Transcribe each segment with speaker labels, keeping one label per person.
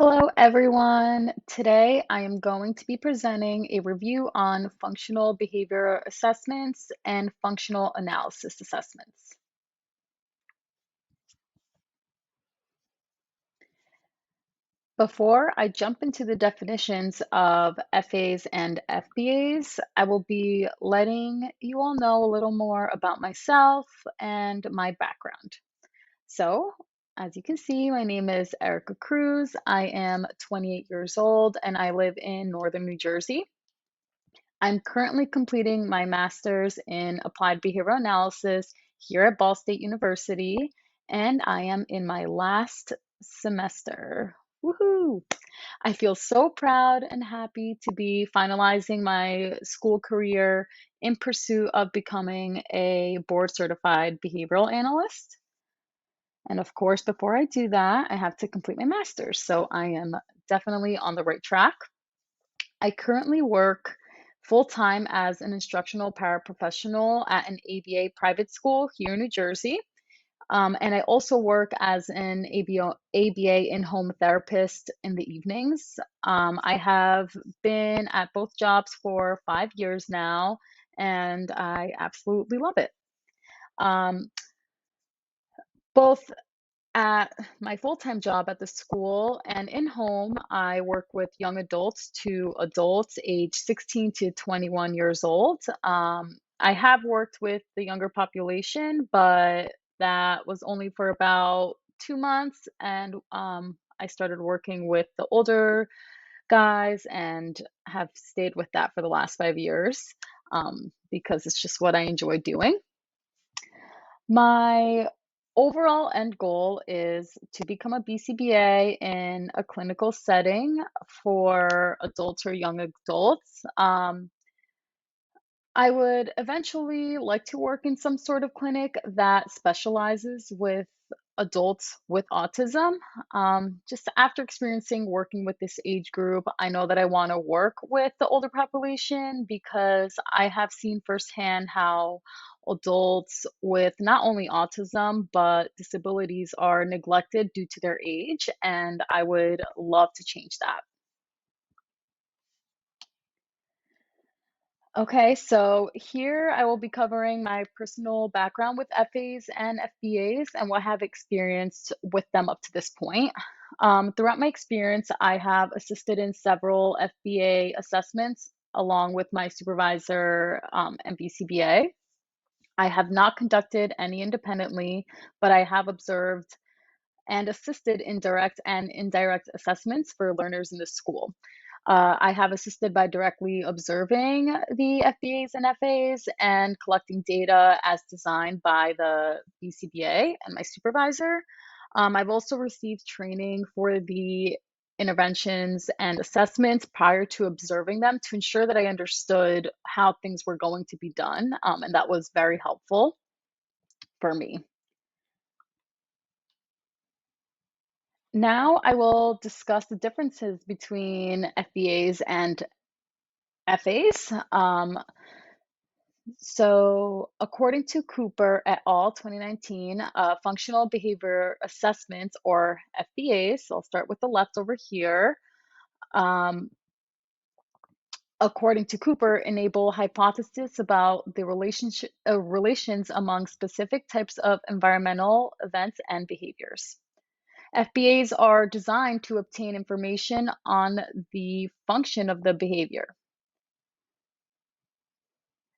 Speaker 1: Hello, everyone. Today I am going to be presenting a review on functional behavior assessments and functional analysis assessments. Before I jump into the definitions of FAs and FBAs, I will be letting you all know a little more about myself and my background. So, as you can see, my name is Erica Cruz. I am 28 years old and I live in northern New Jersey. I'm currently completing my master's in applied behavioral analysis here at Ball State University, and I am in my last semester. Woohoo! I feel so proud and happy to be finalizing my school career in pursuit of becoming a board certified behavioral analyst. And of course, before I do that, I have to complete my master's. So I am definitely on the right track. I currently work full time as an instructional paraprofessional at an ABA private school here in New Jersey. And I also work as an ABA in home therapist in the evenings. I have been at both jobs for 5 years now, and I absolutely love it. Um, both At my full-time job at the school and in home, I work with young adults to adults age 16 to 21 years old. I have worked with the younger population, but that was only for about 2 months. And I started working with the older guys and have stayed with that for the last 5 years because it's just what I enjoy doing. My overall end goal is to become a BCBA in a clinical setting for adults or young adults. I would eventually like to work in some sort of clinic that specializes with adults with autism. Just after experiencing working with this age group, I know that I want to work with the older population because I have seen firsthand how adults with not only autism but disabilities are neglected due to their age, and I would love to change that. Okay, so here I will be covering my personal background with FAs and FBAs and what I have experienced with them up to this point. Throughout my experience, I have assisted in several FBA assessments along with my supervisor and BCBA. I have not conducted any independently, but I have observed and assisted in direct and indirect assessments for learners in the school. I have assisted by directly observing the FBAs and FAs and collecting data as designed by the BCBA and my supervisor. I've also received training for the interventions and assessments prior to observing them to ensure that I understood how things were going to be done, and that was very helpful for me. Now I will discuss the differences between FBAs and FAs. According to Cooper et al. 2019, functional behavior assessments, or FBAs, so I'll start with the left over here, um, according to Cooper, enable hypotheses about the relations among specific types of environmental events and behaviors. FBAs are designed to obtain information on the function of the behavior.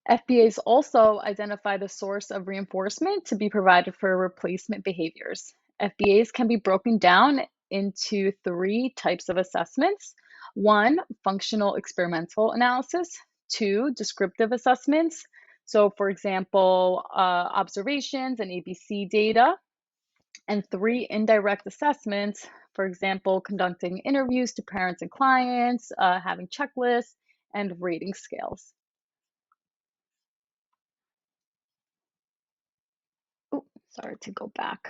Speaker 1: FBAs also identify the source of reinforcement to be provided for replacement behaviors. FBAs can be broken down into three types of assessments. One, functional experimental analysis. Two, descriptive assessments. So, for example, observations and ABC data. And three, indirect assessments. For example, conducting interviews to parents and clients, having checklists, and rating scales. Oh, sorry to go back.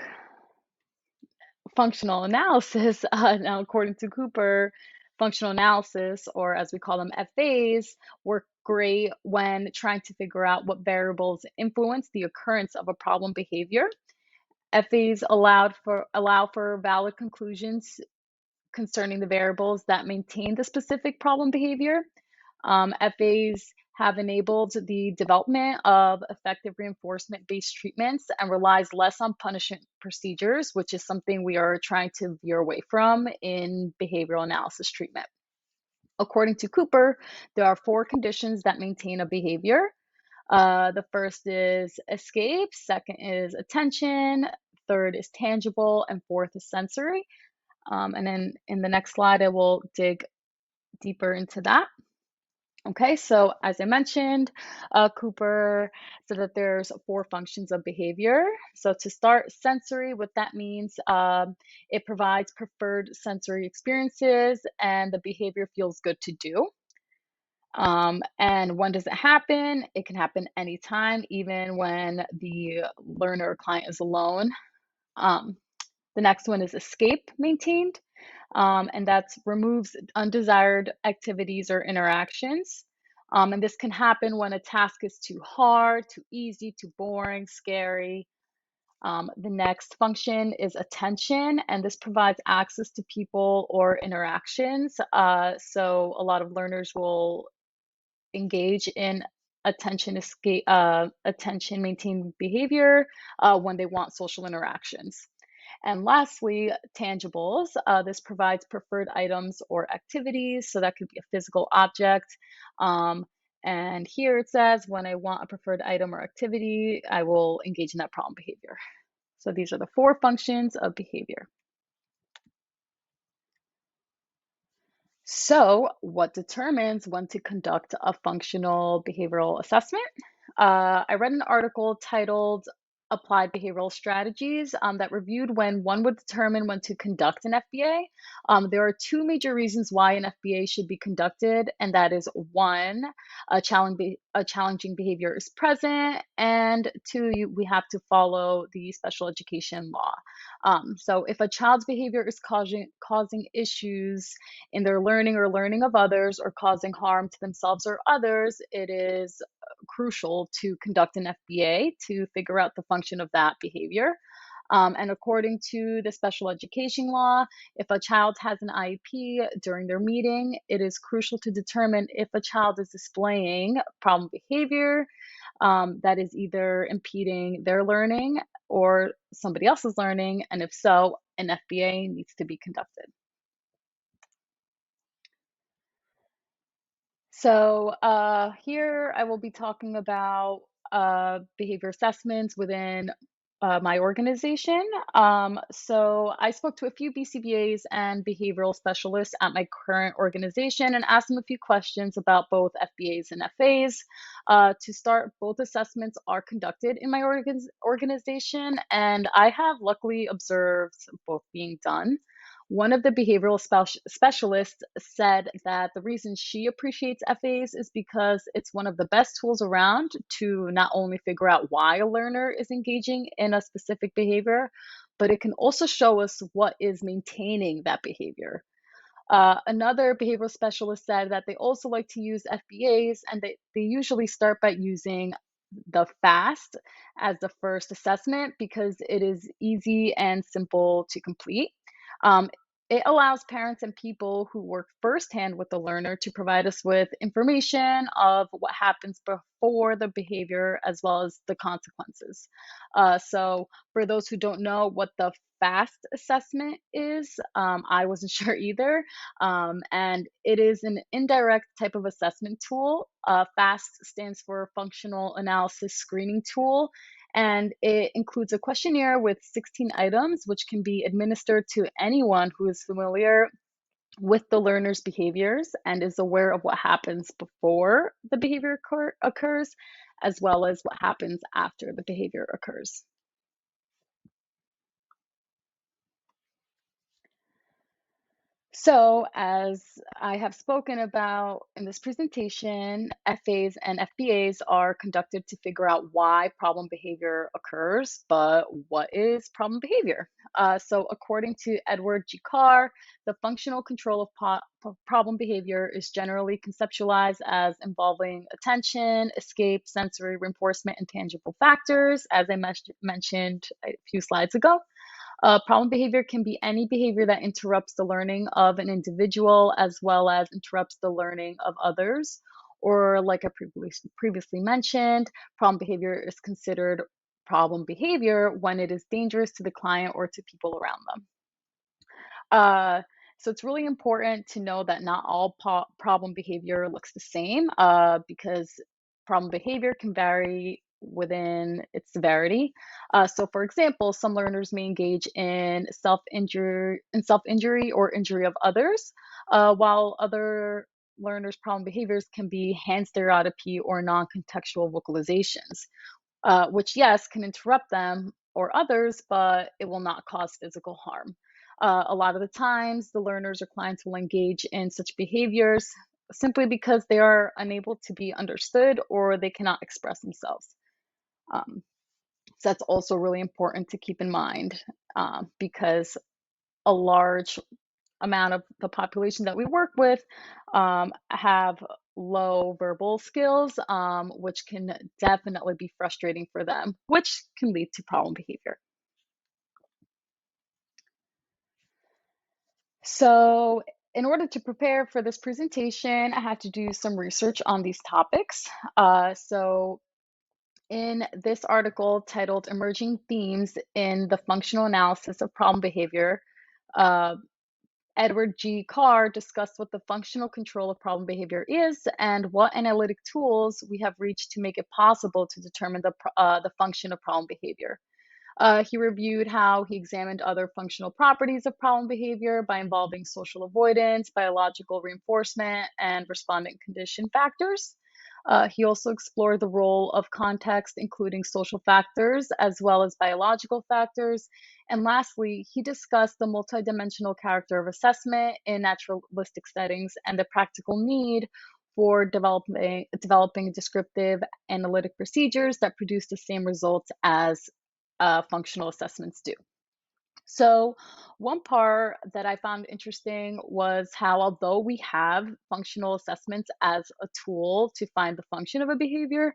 Speaker 1: Functional analysis, now according to Cooper, functional analysis, or as we call them, FAs, work great when trying to figure out what variables influence the occurrence of a problem behavior. FAs allow for valid conclusions concerning the variables that maintain the specific problem behavior. FAs have enabled the development of effective reinforcement-based treatments and relies less on punishment procedures, which is something we are trying to veer away from in behavioral analysis treatment. According to Cooper, there are 4 conditions that maintain a behavior. The first is escape, second is attention, third is tangible, and fourth is sensory. And then in the next slide, I will dig deeper into that. Okay, so as I mentioned, Cooper said that there's 4 functions of behavior. So to start, sensory, what that means, it provides preferred sensory experiences and the behavior feels good to do. And when does it happen? It can happen anytime, even when the learner or client is alone. Um, the next one is escape maintained, and that removes undesired activities or interactions. And this can happen when a task is too hard, too easy, too boring, scary. The next function is attention, and this provides access to people or interactions. So a lot of learners will engage in attention maintained behavior when they want social interactions. And lastly, tangibles. This provides preferred items or activities. So that could be a physical object. And here it says, when I want a preferred item or activity, I will engage in that problem behavior. So these are the 4 functions of behavior. So, what determines when to conduct a functional behavioral assessment? I read an article titled Applied Behavioral Strategies that reviewed when one would determine when to conduct an FBA. There are 2 major reasons why an FBA should be conducted, and that is 1, a challenging behavior is present, and 2, we have to follow the special education law. So, if a child's behavior is causing issues in their learning or learning of others or causing harm to themselves or others, it is crucial to conduct an FBA to figure out the function of that behavior. And according to the special education law, if a child has an IEP during their meeting, it is crucial to determine if a child is displaying problem behavior that is either impeding their learning or somebody else's learning, and if so, an FBA needs to be conducted. So here I will be talking about behavior assessments within my organization. So I spoke to a few BCBAs and behavioral specialists at my current organization and asked them a few questions about both FBAs and FAs. To start, both assessments are conducted in my organization, and I have luckily observed both being done. One of the behavioral specialists said that the reason she appreciates FAs is because it's one of the best tools around to not only figure out why a learner is engaging in a specific behavior, but it can also show us what is maintaining that behavior. Another behavioral specialist said that they also like to use FBAs, and they usually start by using the FAST as the first assessment because it is easy and simple to complete. Um, it allows parents and people who work firsthand with the learner to provide us with information of what happens before the behavior as well as the consequences. So, for those who don't know what the FAST assessment is, I wasn't sure either. And it is an indirect type of assessment tool. FAST stands for Functional Analysis Screening Tool, and it includes a questionnaire with 16 items, which can be administered to anyone who is familiar with the learner's behaviors and is aware of what happens before the behavior occurs, as well as what happens after the behavior occurs. So, as I have spoken about in this presentation, FAs and FBAs are conducted to figure out why problem behavior occurs, but what is problem behavior? So, according to Edward G. Carr, the functional control of problem behavior is generally conceptualized as involving attention, escape, sensory reinforcement, and tangible factors, as I mentioned a few slides ago. Problem behavior can be any behavior that interrupts the learning of an individual as well as interrupts the learning of others. Or, like I previously mentioned, problem behavior is considered problem behavior when it is dangerous to the client or to people around them. Uh, so it's really important to know that not all problem behavior looks the same because problem behavior can vary within its severity. So, for example, some learners may engage in self-injury or injury of others, while other learners' problem behaviors can be hand stereotypy or non-contextual vocalizations, which, yes, can interrupt them or others, but it will not cause physical harm. A lot of the times, the learners or clients will engage in such behaviors simply because they are unable to be understood or they cannot express themselves. Um, so that's also really important to keep in mind because a large amount of the population that we work with have low verbal skills, which can definitely be frustrating for them, which can lead to problem behavior. So, in order to prepare for this presentation, I had to do some research on these topics. In this article titled Emerging Themes in the Functional Analysis of Problem Behavior, uh, Edward G. Carr discussed what the functional control of problem behavior is and what analytic tools we have reached to make it possible to determine the function of problem behavior. He reviewed how he examined other functional properties of problem behavior by involving social avoidance, biological reinforcement, and respondent condition factors. He also explored the role of context, including social factors as well as biological factors. And lastly, he discussed the multidimensional character of assessment in naturalistic settings and the practical need for developing descriptive analytic procedures that produce the same results as functional assessments do. So, one part that I found interesting was how, although we have functional assessments as a tool to find the function of a behavior,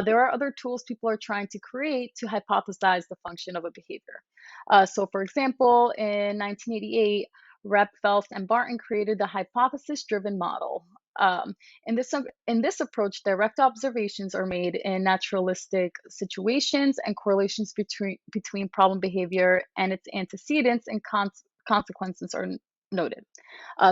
Speaker 1: there are other tools people are trying to create to hypothesize the function of a behavior. So, for example, in 1988, Repfels and Barton created the hypothesis driven model. Um, in this approach, direct observations are made in naturalistic situations, and correlations between problem behavior and its antecedents and consequences are noted.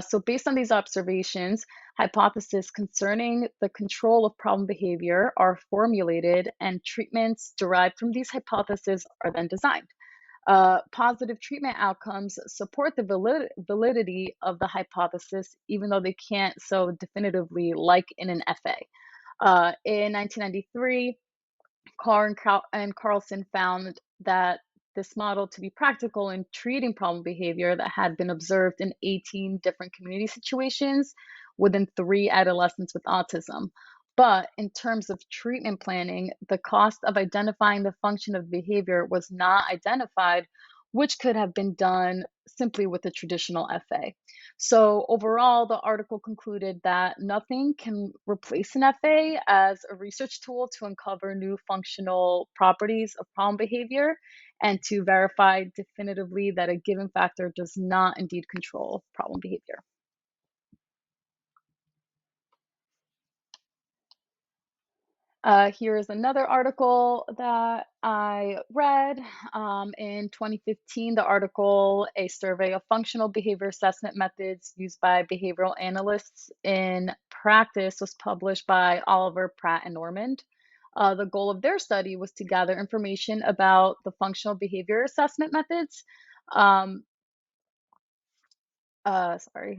Speaker 1: So, based on these observations, hypotheses concerning the control of problem behavior are formulated, and treatments derived from these hypotheses are then designed. Positive treatment outcomes support the validity of the hypothesis, even though they can't so definitively, like in an FA. In 1993, Carr and Carlson found that this model to be practical in treating problem behavior that had been observed in 18 different community situations within 3 adolescents with autism. But in terms of treatment planning, the cost of identifying the function of behavior was not identified, which could have been done simply with a traditional FA. So, overall, the article concluded that nothing can replace an FA as a research tool to uncover new functional properties of problem behavior and to verify definitively that a given factor does not indeed control problem behavior. Here is another article that I read in 2015. The article, A Survey of Functional Behavior Assessment Methods Used by Behavioral Analysts in Practice, was published by Oliver, Pratt, and Normand. The goal of their study was to gather information about the functional behavior assessment methods um,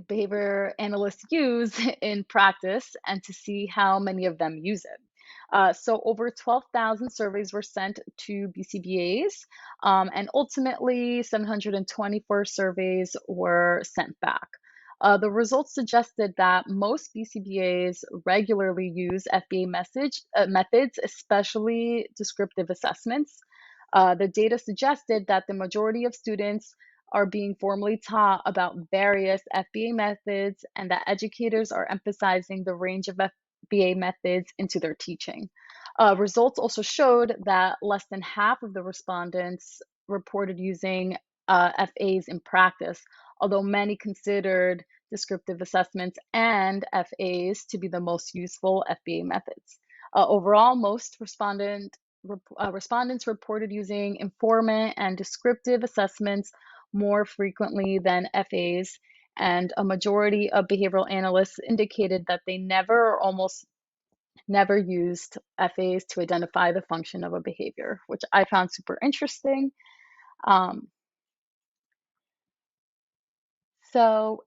Speaker 1: behavior analysts use in practice and to see how many of them use it. So over 12,000 surveys were sent to BCBAs, and ultimately 724 surveys were sent back. The results suggested that most BCBAs regularly use FBA methods, especially descriptive assessments. The data suggested that the majority of students are being formally taught about various FBA methods and that educators are emphasizing the range of FBA methods into their teaching. Results also showed that less than half of the respondents reported using FAs in practice, although many considered descriptive assessments and FAs to be the most useful FBA methods. Overall, most respondents reported using informant and descriptive assessments more frequently than FAs, and a majority of behavioral analysts indicated that they never or almost never used FAs to identify the function of a behavior, which I found super interesting. Um, so,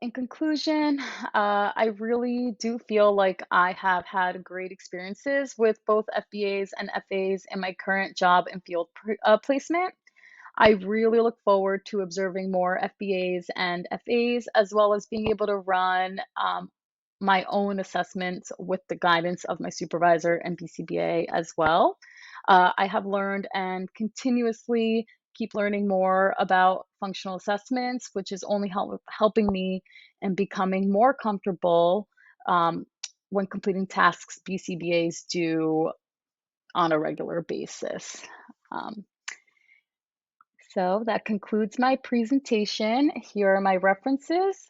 Speaker 1: in conclusion, I really do feel like I have had great experiences with both FBAs and FAs in my current job and field placement. I really look forward to observing more FBAs and FAs, as well as being able to run my own assessments with the guidance of my supervisor and BCBA as well. I have learned and continuously keep learning more about functional assessments, which is only helping me and becoming more comfortable when completing tasks BCBAs do on a regular basis. Um, so that concludes my presentation. Here are my references.